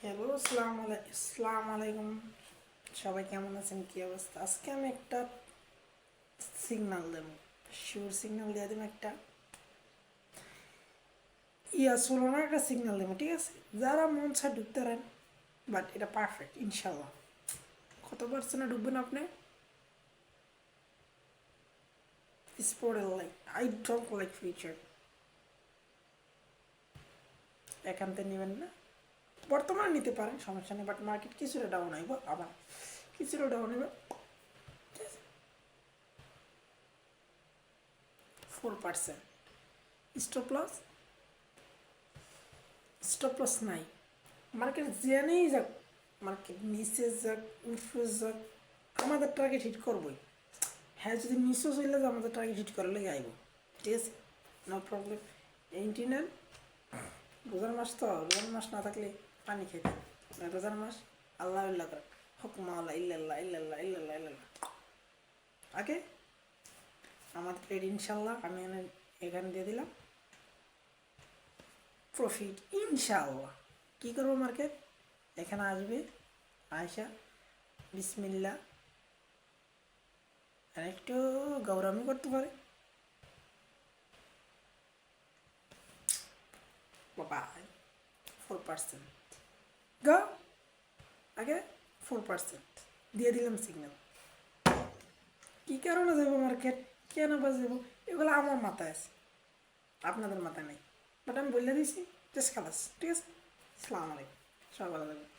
Hello, আসসালামু আলাইকুম। সবাই কেমন আছেন, কি অবস্থা? আজকে আমি একটা সিগন্যাল দেব, শিওর সিগন্যাল দিয়ে দেবো। একটা ষোলো না একটা সিগন্যাল দেবো, ঠিক আছে? যারা মন চায় ঢুকতে পারেন, বাট এটা পারফেক্ট ইনশাল্লাহ। কত পার্সেন্টে ঢুকবেন আপনি? স্পোর্টের like I don't like future, এখান থেকে নেবেন না। বর্তমানে নিতে পারেন, সমস্যা নেই, বাট মার্কেট কিছুটা ডাউন আইব, আবার কিছুটা ডাউন আইব। 4% স্টপ লস, স্টপ লস নাই। মার্কেট জেনেই যাক, মার্কেট নিচে যাক, উপরে যাক, আমাদের টার্গেট হিট করবই। হ্যাঁ, যদি নিচেও চলে যায় আমাদের টার্গেট হিট করার লেগে আইব, ঠিক আছে? No problem. এইটি নেন। রোজার মাস তো, রোজার মাস না থাকলে পানি খেতে, রোজার মাস আল্লাহ ইল্লাহ করে, হুকুমা আল্লাহ ইল্লাল্লাহ ইল্লাল্লাহ ইল্লাল্লাহ ইল্লাল্লাহ। ওকে, আমাদের ট্রেড ইনশাল্লাহ আমি এখানে দিয়ে দিলাম প্রফিট ইনশাআল্লাহ। কী করবো, মার্কেট এখানে আসবে, আয়সা বিসমিল্লা আর একটু গৌরামি করতে পারে, বাবা 4% গো, আগে 4% দিয়ে দিলাম সিগন্যাল। কী কারণে যাবো মার্কেট, কেন বা যাবো, এগুলো আমার মাথায় আছে, আপনাদের মাথায় নেই, বাট আমি বলে দিয়েছি, জাস্ট খালাস, ঠিক আছে? আসসালামু আলাইকুম, সবাই ভালো থাকবেন।